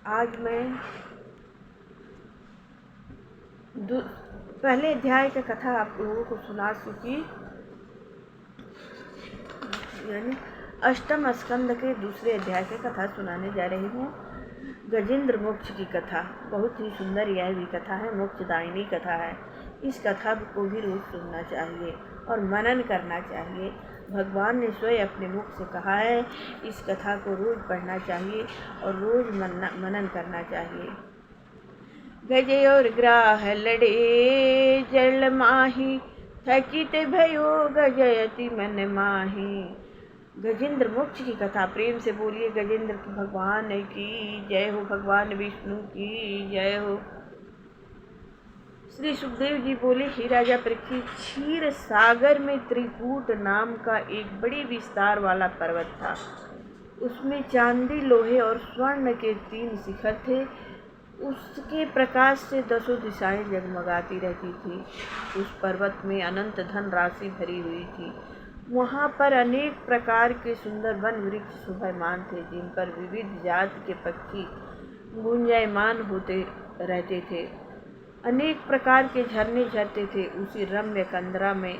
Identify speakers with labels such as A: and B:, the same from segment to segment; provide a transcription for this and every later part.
A: आज मैं पहले अध्याय का कथा आप लोगों को सुना चुकी, यानी अष्टम स्कंद के दूसरे अध्याय की कथा सुनाने जा रही हूँ। गजेंद्र मोक्ष की कथा बहुत ही सुंदर यह भी कथा है, मोक्षदायिनी कथा है। इस कथा को भी रोज सुनना चाहिए और मनन करना चाहिए। भगवान ने स्वयं अपने मुख से कहा है, इस कथा को रोज पढ़ना चाहिए और रोज मनन करना चाहिए। गजे और ग्राह लड़े जल माही, थकित भयो गजयति मन माही। गजेंद्र मोक्ष की कथा प्रेम से बोलिए गजेंद्र भगवान की जय हो, भगवान विष्णु की जय हो। श्री सुखदेव जी बोले, हे राजा परीक्षित, क्षीर सागर में त्रिकूट नाम का एक बड़ी विस्तार वाला पर्वत था। उसमें चांदी, लोहे और स्वर्ण के 3 शिखर थे। उसके प्रकाश से 10 दिशाएं जगमगाती रहती थी। उस पर्वत में अनंत धन राशि भरी हुई थी। वहाँ पर अनेक प्रकार के सुंदर वन वृक्ष शोभायमान थे, जिन पर विविध जाति के पक्षी गुंजायमान होते रहते थे। अनेक प्रकार के झरने झरते थे। उसी रम्य कंदरा में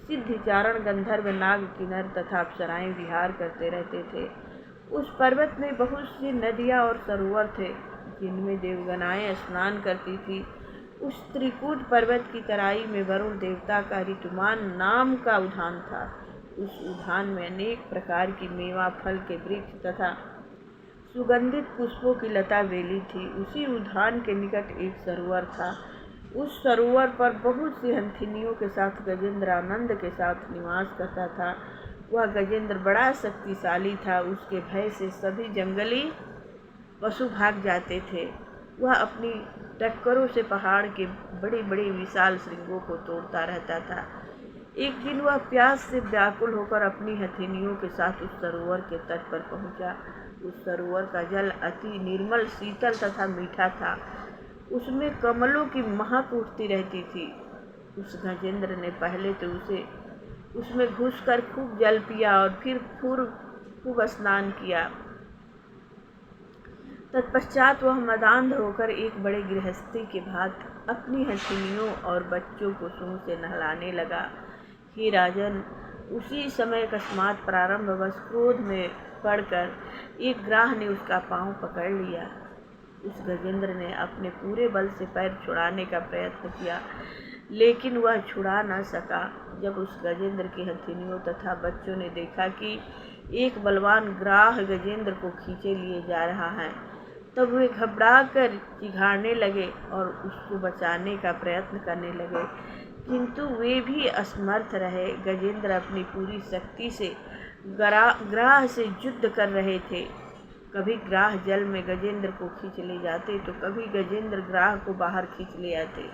A: सिद्धिचारण, गंधर्व, नाग, किन्नर तथा अप्सराएं विहार करते रहते थे। उस पर्वत में बहुत सी नदियाँ और सरोवर थे, जिनमें देवगणाएं स्नान करती थी। उस त्रिकूट पर्वत की तराई में वरुण देवता का ऋतुमान नाम का उद्यान था। उस उद्यान में अनेक प्रकार की मेवा फल के वृक्ष तथा सुगंधित पुष्पों की लता बेली थी। उसी उद्यान के निकट एक सरोवर था। उस सरोवर पर बहुत सी हंसिनियों के साथ गजेंद्र आनंद के साथ निवास करता था। वह गजेंद्र बड़ा शक्तिशाली था। उसके भय से सभी जंगली पशु भाग जाते थे। वह अपनी टक्करों से पहाड़ के बड़े बड़े विशाल श्रृंगों को तोड़ता रहता था। एक दिन वह प्यास से व्याकुल होकर अपनी हथिनियों के साथ उस सरोवर के तट पर पहुंचा। उस सरोवर का जल अति निर्मल, शीतल तथा मीठा था। उसमें कमलों की महक उठती रहती थी। उस गजेंद्र ने पहले तो उसमें घुसकर खूब जल पिया और फिर खूब स्नान किया। तत्पश्चात वह मदांध होकर एक बड़े गृहस्थी के भांति अपनी हथिनियों और बच्चों को सूंड से नहलाने लगा। हे राजन, उसी समय अकस्मात प्रारंभवश क्रोध में पड़कर एक ग्राह ने उसका पांव पकड़ लिया। उस गजेंद्र ने अपने पूरे बल से पैर छुड़ाने का प्रयत्न किया, लेकिन वह छुड़ा न सका। जब उस गजेंद्र की हथिनियों तथा बच्चों ने देखा कि एक बलवान ग्राह गजेंद्र को खींचे लिए जा रहा है, तब वे घबराकर चिघाड़ने लगे और उसको बचाने का प्रयत्न करने लगे, किंतु वे भी असमर्थ रहे। गजेंद्र अपनी पूरी शक्ति से ग्राह से युद्ध कर रहे थे। कभी ग्राह जल में गजेंद्र को खींच ले जाते, तो कभी गजेंद्र ग्राह को बाहर खींच ले आते।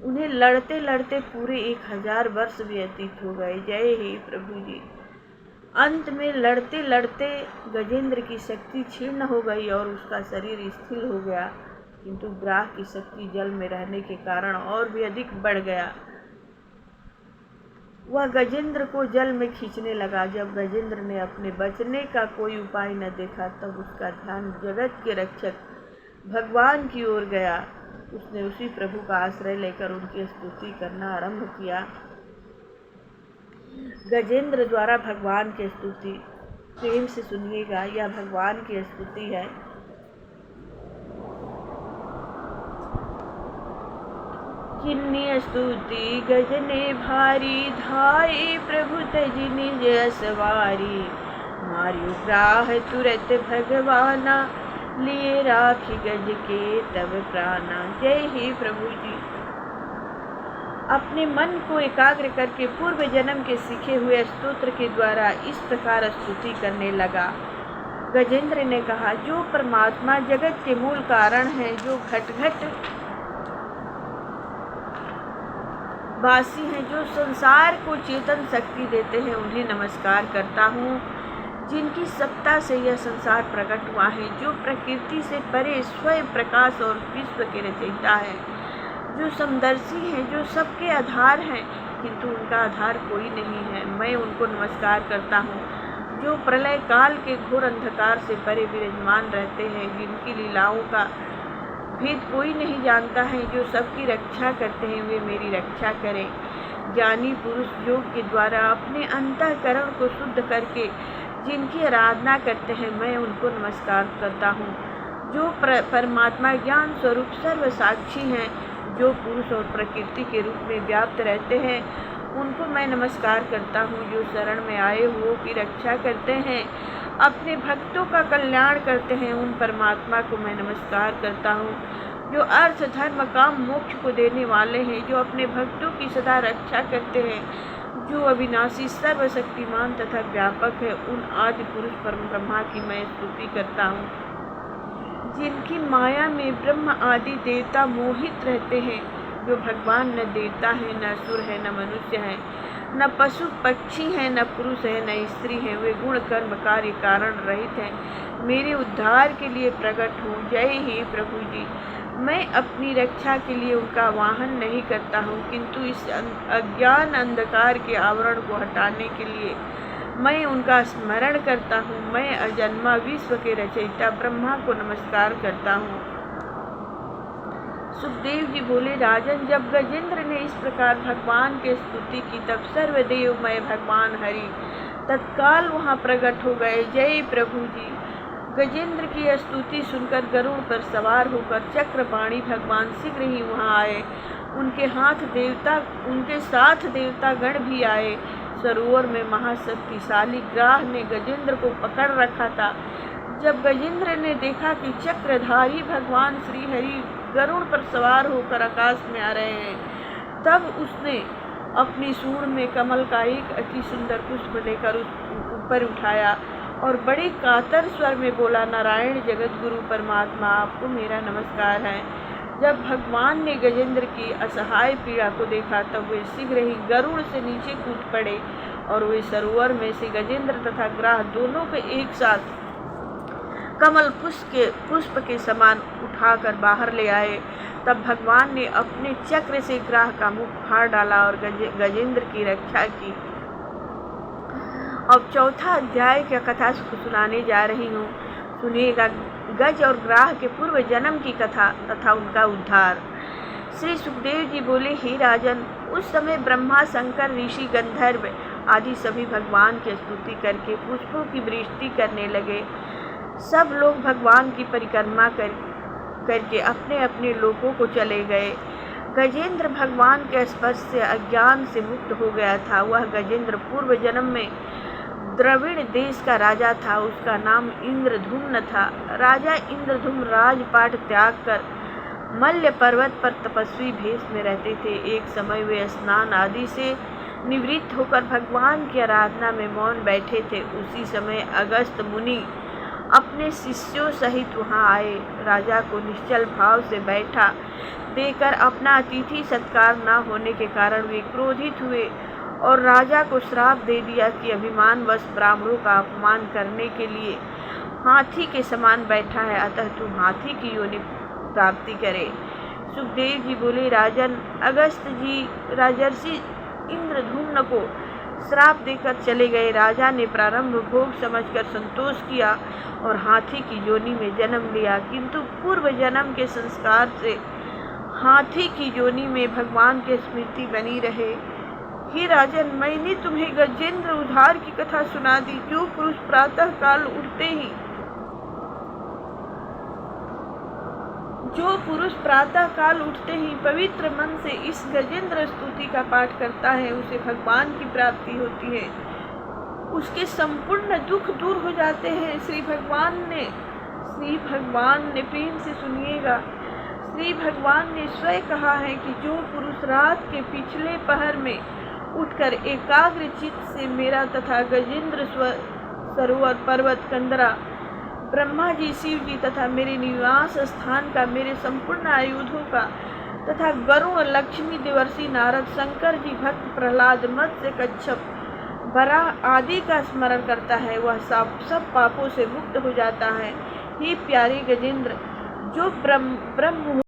A: उन्हें लड़ते लड़ते पूरे 1000 वर्ष व्यतीत हो गए। जय हे प्रभु जी। अंत में लड़ते लड़ते गजेंद्र की शक्ति क्षीण हो गई और उसका शरीर स्थिर हो गया, किंतु ग्राह की शक्ति जल में रहने के कारण और भी अधिक बढ़ गया। वह गजेंद्र को जल में खींचने लगा। जब गजेंद्र ने अपने बचने का कोई उपाय न देखा, तब उसका ध्यान जगत के रक्षक भगवान की ओर गया। उसने उसी प्रभु का आश्रय लेकर उनकी स्तुति करना आरंभ किया। गजेंद्र द्वारा भगवान की स्तुति प्रेम से सुनिएगा। यह भगवान की स्तुति है। किन्नी स्तुति गजने भारी, धाये प्रभु तजि निज सवारी। मार्यो ग्राह तुरत भगवाना, लिए राखी गज के तब प्राणा। जय हे प्रभु जी। अपने मन को एकाग्र करके पूर्व जन्म के सीखे हुए स्तोत्र के द्वारा इस प्रकार स्तुति करने लगा। गजेंद्र ने कहा, जो परमात्मा जगत के मूल कारण है, जो घट घट वासी हैं, जो संसार को चेतन शक्ति देते हैं, उन्हें नमस्कार करता हूँ। जिनकी सत्ता से यह संसार प्रकट हुआ है, जो प्रकृति से परे स्वयं प्रकाश और विश्व के रचयिता है, जो समदर्शी हैं, जो सबके आधार हैं, किंतु उनका आधार कोई नहीं है, मैं उनको नमस्कार करता हूँ। जो प्रलय काल के घोर अंधकार से परे विराजमान रहते हैं, जिनकी लीलाओं का भेद कोई नहीं जानता है, जो सबकी रक्षा करते हैं, वे मेरी रक्षा करें। ज्ञानी पुरुष योग के द्वारा अपने अंतःकरण को शुद्ध करके जिनकी आराधना करते हैं, मैं उनको नमस्कार करता हूँ। जो परमात्मा ज्ञान स्वरूप सर्व साक्षी हैं, जो पुरुष और प्रकृति के रूप में व्याप्त रहते हैं, उनको मैं नमस्कार करता हूँ। जो शरण में आए हुओं की रक्षा करते हैं, अपने भक्तों का कल्याण करते हैं, उन परमात्मा को मैं नमस्कार करता हूँ। जो अर्थ धर्म काम मोक्ष को देने वाले हैं, जो अपने भक्तों की सदा रक्षा करते हैं, जो अविनाशी सर्वशक्तिमान तथा व्यापक है, उन आदि पुरुष परम ब्रह्मा की मैं स्तुति करता हूँ। जिनकी माया में ब्रह्म आदि देवता मोहित रहते हैं, जो भगवान न देवता है, न असुर है, न मनुष्य है, न पशु पक्षी है, न पुरुष है, न स्त्री है, वे गुण कर्म कार्य कारण रहित हैं, मेरे उद्धार के लिए प्रकट हो। जय हे प्रभु जी। मैं अपनी रक्षा के लिए उनका वाहन नहीं करता हूँ, किंतु इस अज्ञान अंधकार के आवरण को हटाने के लिए मैं उनका स्मरण करता हूँ। मैं अजन्मा विश्व के रचयिता ब्रह्मा को नमस्कार करता हूँ। सुखदेव जी बोले, राजन, जब गजेंद्र ने इस प्रकार भगवान की स्तुति की, तब सर्वदेवमय भगवान हरि तत्काल वहाँ प्रकट हो गए। जय प्रभु जी। गजेंद्र की स्तुति सुनकर गरुड़ पर सवार होकर चक्रपाणी भगवान शीघ्र ही वहाँ आए। उनके साथ देवता गण भी आए। सरोवर में महाशक्तिशाली ग्राह ने गजेंद्र को पकड़ रखा था। जब गजेंद्र ने देखा कि चक्रधारी भगवान श्री हरि गरुड़ पर सवार होकर आकाश में आ रहे हैं, तब उसने अपनी सूंड में कमल का एक अति सुंदर पुष्प लेकर उस ऊपर उठाया और बड़े कातर स्वर में बोला, नारायण जगत गुरु परमात्मा, आपको मेरा नमस्कार है। जब भगवान ने गजेंद्र की असहाय पीड़ा को देखा, तब वे शीघ्र ही गरुड़ से नीचे कूद पड़े और वे सरोवर में से गजेंद्र तथा ग्राह दोनों को एक साथ कमल पुष्प के समान उठाकर बाहर ले आए। तब भगवान ने अपने चक्र से ग्राह का मुख फाड़ डाला और गजेंद्र की रक्षा की। अब चौथा अध्याय की कथा सुनाने जा रही हूँ, सुनिएगा। गज और ग्राह के पूर्व जन्म की कथा तथा उनका उद्धार। श्री सुखदेव जी बोले, हे राजन, उस समय ब्रह्मा, शंकर, ऋषि, गंधर्व आदि सभी भगवान की स्तुति करके पुष्पों की वृष्टि करने लगे। सब लोग भगवान की परिक्रमा करके अपने अपने लोकों को चले गए। गजेंद्र भगवान के स्पर्श से अज्ञान से मुक्त हो गया था। वह गजेंद्र पूर्व जन्म में द्रविड़ देश का राजा था। उसका नाम इंद्रधुम्न था। राजा इंद्रधुम्न राजपाट त्याग कर मल्य पर्वत पर तपस्वी भेष में रहते थे। एक समय वे स्नान आदि से निवृत्त होकर भगवान की आराधना में मौन बैठे थे। उसी समय अगस्त मुनि अपने शिष्यों सहित वहां आए। राजा को निश्चल भाव से बैठा देकर अपना अतिथि सत्कार न होने के कारण वे क्रोधित हुए और राजा को श्राप दे दिया कि अभिमानवश ब्राह्मणों का अपमान करने के लिए हाथी के समान बैठा है, अतः तू हाथी की योनि प्राप्ति करे। सुखदेव जी बोले, राजन, अगस्त जी राजर्षि इंद्रधुम्न को श्राप देकर चले गए। राजा ने प्रारंभ भोग समझकर संतोष किया और हाथी की योनि में जन्म लिया, किंतु पूर्व जन्म के संस्कार से हाथी की योनि में भगवान की स्मृति बनी रहे। हे राजन, मैंने तुम्हें गजेंद्र उद्धार की कथा सुना दी। जो पुरुष प्रातः काल उठते ही पवित्र मन से इस गजेंद्र स्तुति का पाठ करता है, उसे भगवान की प्राप्ति होती है। उसके संपूर्ण दुख दूर हो जाते हैं। श्री भगवान ने प्रेम से सुनिएगा। श्री भगवान ने स्वयं कहा है कि जो पुरुष रात के पिछले पहर में उठकर एकाग्र चित्त से मेरा तथा गजेंद्र सरोवर, पर्वत, कंदरा, ब्रह्मा जी, शिव जी तथा मेरे निवास स्थान का, मेरे संपूर्ण आयुधों का तथा गरुड़, लक्ष्मी, देवर्षि, नारद, शंकर जी, भक्त प्रहलाद, मत्स्य, कच्छप, वराह आदि का स्मरण करता है, वह सब पापों से मुक्त हो जाता है। हे प्यारे गजेंद्र, जो ब्रह्म